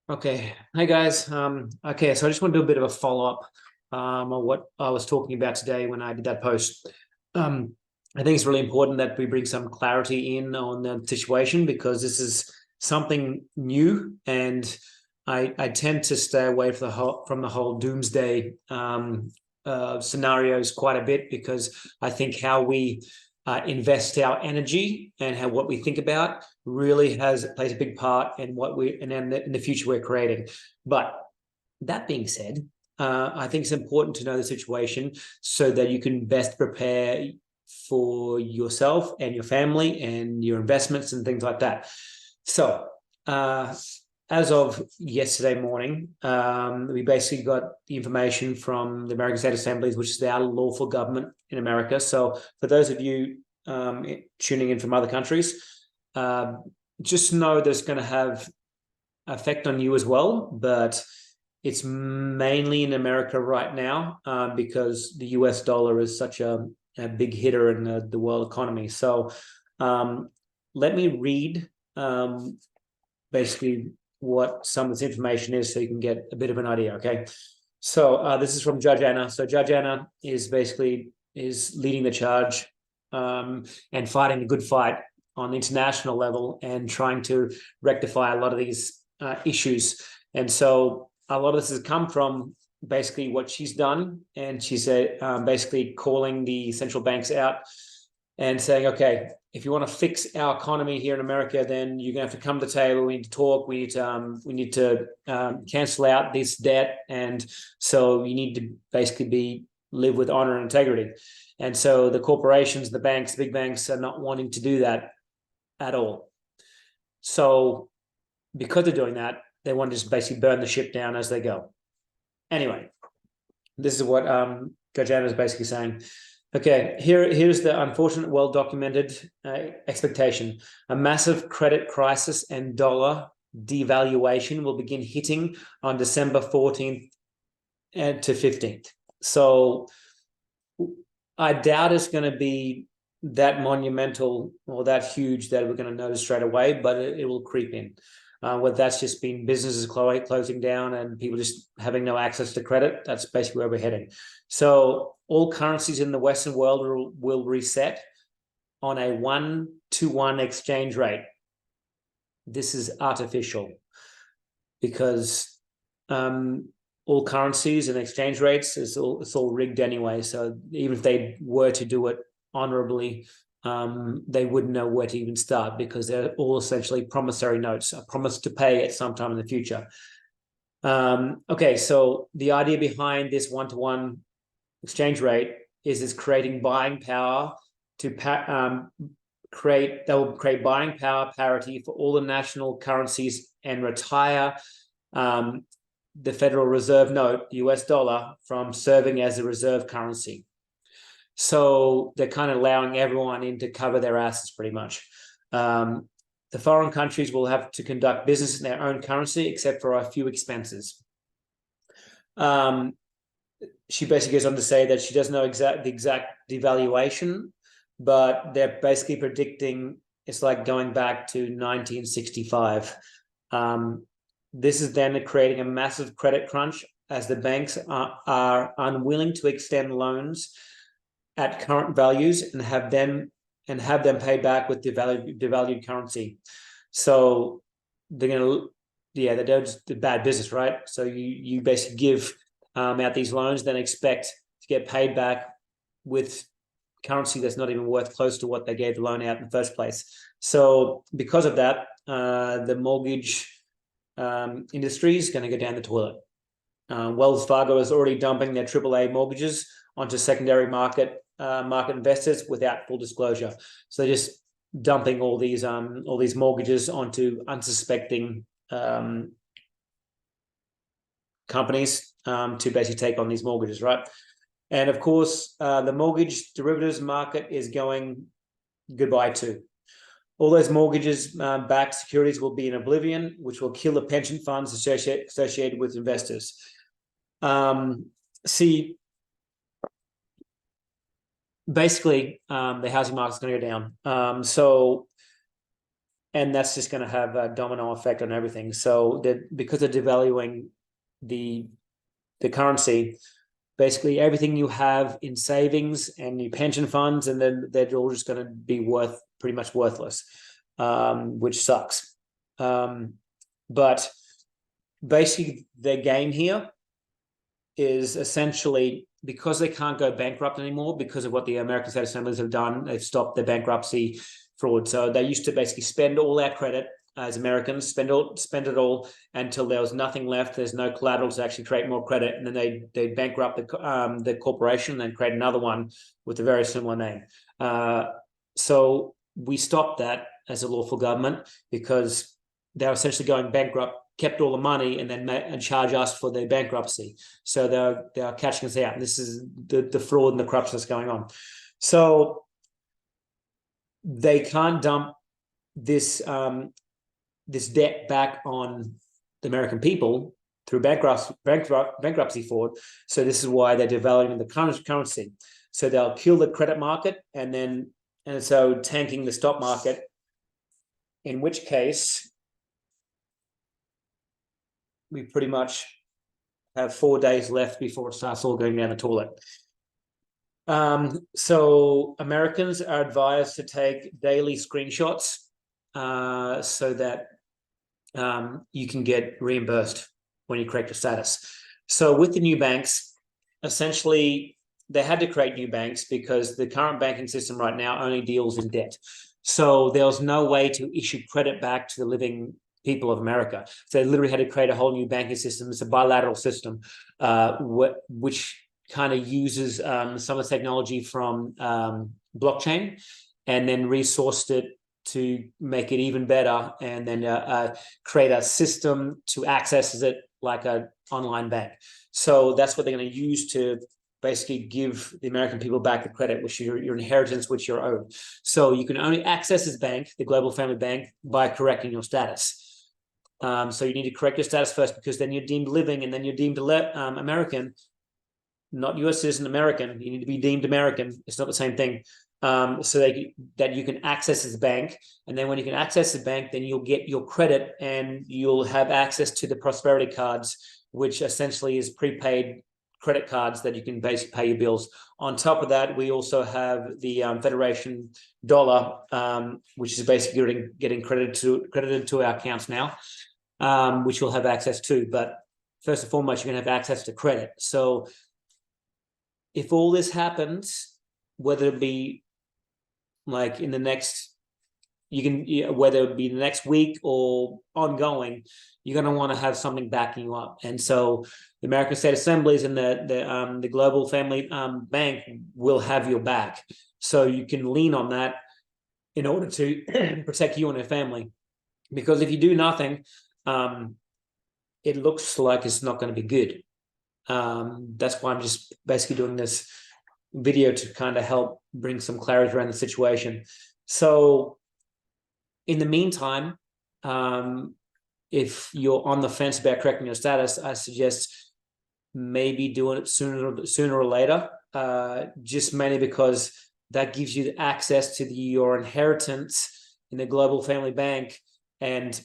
Okay. Hey guys. Okay, so I just want to do a bit of a follow-up on what I was talking about today when I did that post. Um, I think it's really important that we bring some clarity in on the situation because this is something new, and I tend to stay away from the whole doomsday scenarios quite a bit because I think how we invest our energy and how what we think about really plays a big part in what we and then in the future we're creating. But that being said, I think it's important to know the situation so that you can best prepare for yourself and your family and your investments and things like that. So, as of yesterday morning, we basically got the information from the American State Assemblies, which is our lawful government in America. So, for those of you tuning in from other countries, just know that it's going to have effect on you as well, but it's mainly in America right now because the US dollar is such a big hitter in the world economy. So let me read basically what some of this information is so you can get a bit of an idea, okay? So this is from Judge Anna. So Judge Anna is leading the charge and fighting a good fight on the international level and trying to rectify a lot of these issues. And so a lot of this has come from basically what she's done. And she's basically calling the central banks out and saying, okay, if you want to fix our economy here in America, then you're going to have to come to the table. We need to talk. We need to cancel out this debt. And so you need to basically live with honor and integrity. And so the corporations, the banks, the big banks are not wanting to do that at all. So because they're doing that, they want to just basically burn the ship down as they go. Anyway, this is what Judge Anna is basically saying. Okay, here's the unfortunate, well-documented expectation. A massive credit crisis and dollar devaluation will begin hitting on December 14th to 15th. So I doubt it's going to be that monumental or that huge that we're going to notice straight away, but it will creep in. Whether that's just been businesses closing down and people just having no access to credit, that's basically where we're heading. So all currencies in the Western world will reset on a 1-to-1 exchange rate. This is artificial because all currencies and exchange rates, it's all rigged anyway. So even if they were to do it honorably, they wouldn't know where to even start because they're all essentially promissory notes, a promise to pay at some time in the future. Okay, so the idea behind this 1-to-1 exchange rate is it's creating buying power to create buying power parity for all the national currencies and retire the Federal Reserve note, US dollar, from serving as a reserve currency. So they're kind of allowing everyone in to cover their asses pretty much. The foreign countries will have to conduct business in their own currency, except for a few expenses. She basically goes on to say that she doesn't know the exact devaluation, but they're basically predicting it's like going back to 1965. This is then creating a massive credit crunch as the banks are unwilling to extend loans at current values and have them paid back with devalued currency. So they're they're just bad business, right? So you basically give out these loans, then expect to get paid back with currency that's not even worth close to what they gave the loan out in the first place. So because of that, the mortgage industry is going to go down the toilet. Wells Fargo is already dumping their AAA mortgages onto secondary market investors without full disclosure. So they're just dumping all these mortgages onto unsuspecting companies to basically take on these mortgages, right? And of course, the mortgage derivatives market is going goodbye too. All those mortgages-backed securities will be in oblivion, which will kill the pension funds associated with investors. Basically, the housing market is going to go down. So and that's just going to have a domino effect on everything. So that because of devaluing the currency, basically everything you have in savings and your pension funds, and then they're all just going to be pretty much worthless, which sucks. But basically, the game here is essentially because they can't go bankrupt anymore because of what the American state assemblies have done. They've stopped the bankruptcy fraud. So they used to basically spend all our credit as Americans, spend it all until there was nothing left. There's no collateral to actually create more credit, and then they bankrupt the corporation and then create another one with a very similar name. So we stopped that as a lawful government because they're essentially going bankrupt, kept all the money, and then charge us for their bankruptcy. So they're catching us out. And this is the fraud and the corruption that's going on. So they can't dump this this debt back on the American people through bankruptcy fraud. So this is why they're devaluing the currency. So they'll kill the credit market and so tanking the stock market, in which case we pretty much have 4 days left before it starts all going down the toilet. So Americans are advised to take daily screenshots so that you can get reimbursed when you correct your status. So with the new banks, essentially they had to create new banks because the current banking system right now only deals in debt. So there was no way to issue credit back to the living people of America. So they literally had to create a whole new banking system. It's a bilateral system, which kind of uses some of the technology from blockchain and then resourced it to make it even better, and then create a system to access it like an online bank. So that's what they're going to use to basically give the American people back the credit, which your inheritance, which you're owed. So you can only access this bank, the Global Family Bank, by correcting your status. So you need to correct your status first, because then you're deemed living, and then you're deemed American, not U.S. citizen, American. You need to be deemed American. It's not the same thing. So that you can access this bank, and then when you can access the bank, then you'll get your credit and you'll have access to the prosperity cards, which essentially is prepaid credit cards that you can basically pay your bills. On top of that, we also have the Federation dollar, which is basically getting credited to our accounts now, which you'll have access to. But first and foremost, you're going to have access to credit. So if all this happens, whether it be like in the next, whether it be the next week or ongoing, you're going to want to have something backing you up. And so the American State Assemblies and the Global Family Bank will have your back. So you can lean on that in order to protect you and your family. Because if you do nothing, it looks like it's not going to be good. That's why I'm just basically doing this video to kind of help bring some clarity around the situation. So in the meantime, if you're on the fence about correcting your status, I suggest maybe doing it sooner or later, just mainly because that gives you access to your inheritance in the Global Family Bank, and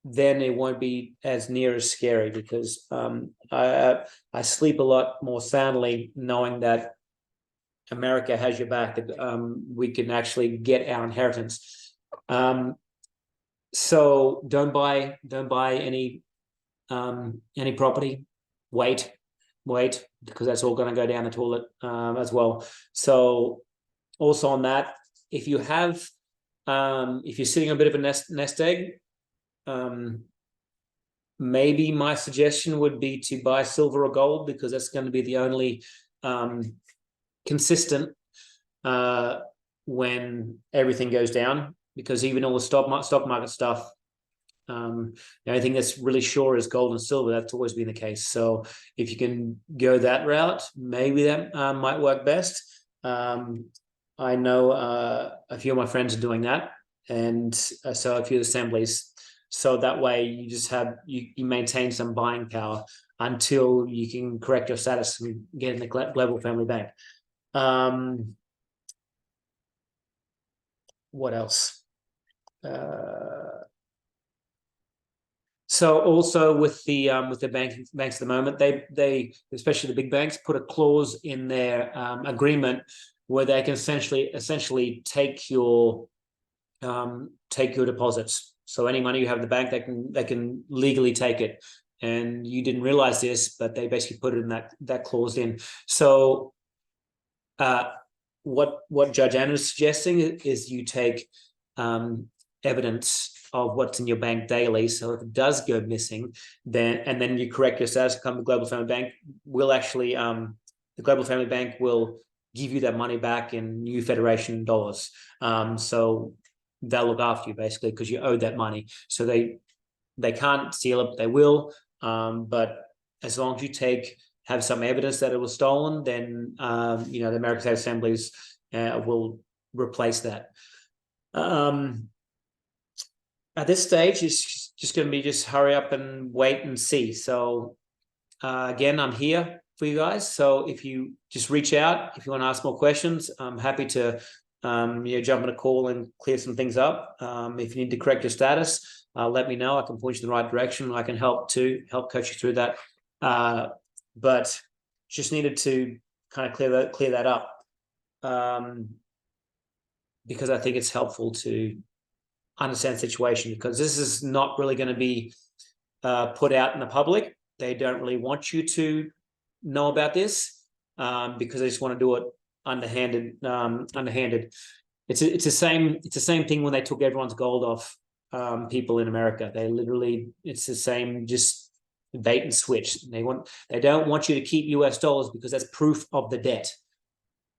then it won't be as near as scary, because I sleep a lot more soundly knowing that America has your back, that we can actually get our inheritance. So don't buy any property. Wait, because that's all going to go down the toilet as well. So also on that, if you have, if you're sitting on a bit of a nest egg, maybe my suggestion would be to buy silver or gold, because that's going to be the only consistent when everything goes down. Because even all the stock market stuff, the only thing that's really sure is gold and silver. That's always been the case. So if you can go that route, maybe that might work best. I know a few of my friends are doing that, and so a few assemblies. So that way you just have, you maintain some buying power until you can correct your status and get in the Global Family Bank. What else? So also with the banks at the moment, they especially the big banks put a clause in their agreement where they can essentially take your deposits. So any money you have in the bank, they can legally take it. And you didn't realize this, but they basically put it in that clause in. So what Judge Anna is suggesting is you take evidence of what's in your bank daily. So if it does go missing, then you correct your status, come to Global Family Bank, will actually the Global Family Bank will give you that money back in new Federation dollars. So they'll look after you basically because you owe that money. So they can't steal it, but they will. But as long as you have some evidence that it was stolen, then the American State Assemblies will replace that. At this stage, it's just going to be just hurry up and wait and see. So again, I'm here for you guys. So if you just reach out, if you want to ask more questions, I'm happy to jump on a call and clear some things up. If you need to correct your status, let me know. I can point you in the right direction. I can help coach you through that. But just needed to kind of clear that up because I think it's helpful to understand the situation, because this is not really going to be put out in the public. They don't really want you to know about this because they just want to do it underhanded. It's the same thing when they took everyone's gold off people in America. It's the same, just bait and switch. They don't want you to keep US dollars because that's proof of the debt.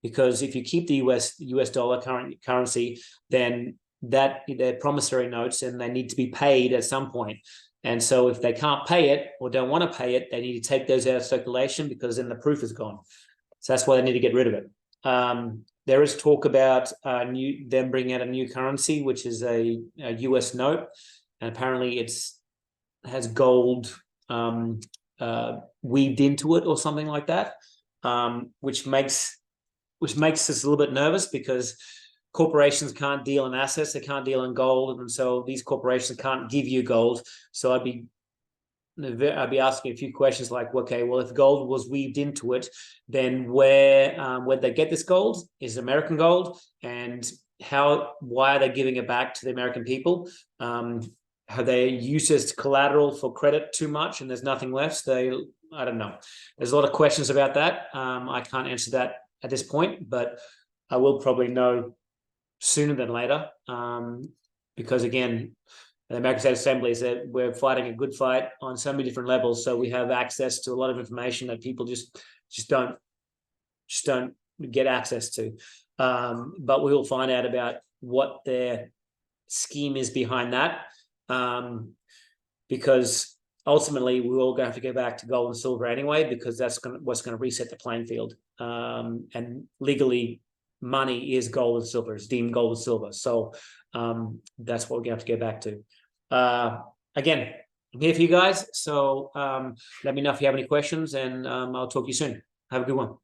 Because if you keep the US dollar currency, then they're promissory notes and they need to be paid at some point. And so if they can't pay it or don't want to pay it, they need to take those out of circulation because then the proof is gone. So that's why they need to get rid of it. There is talk about them bringing out a new currency, which is a US note. And apparently it has gold weaved into it or something like that, which makes us a little bit nervous because corporations can't deal in assets, they can't deal in gold, and so these corporations can't give you gold. So I'd be asking a few questions like, okay, well, if gold was weaved into it, then where'd they get this gold? Is it American gold? And why are they giving it back to the American people? Have they used it as collateral for credit too much and there's nothing left? I don't know. There's a lot of questions about that. I can't answer that at this point, but I will probably know sooner than later, because again, the American State Assembly is that we're fighting a good fight on so many different levels. So we have access to a lot of information that people just don't get access to. But we will find out about what their scheme is behind that, because ultimately we're all going to have to go back to gold and silver anyway, because that's what's going to reset the playing field. And legally, money is gold and silver. It's deemed gold and silver. So that's what we're going to have to go back to. Again, I'm here for you guys. So let me know if you have any questions, and I'll talk to you soon. Have a good one.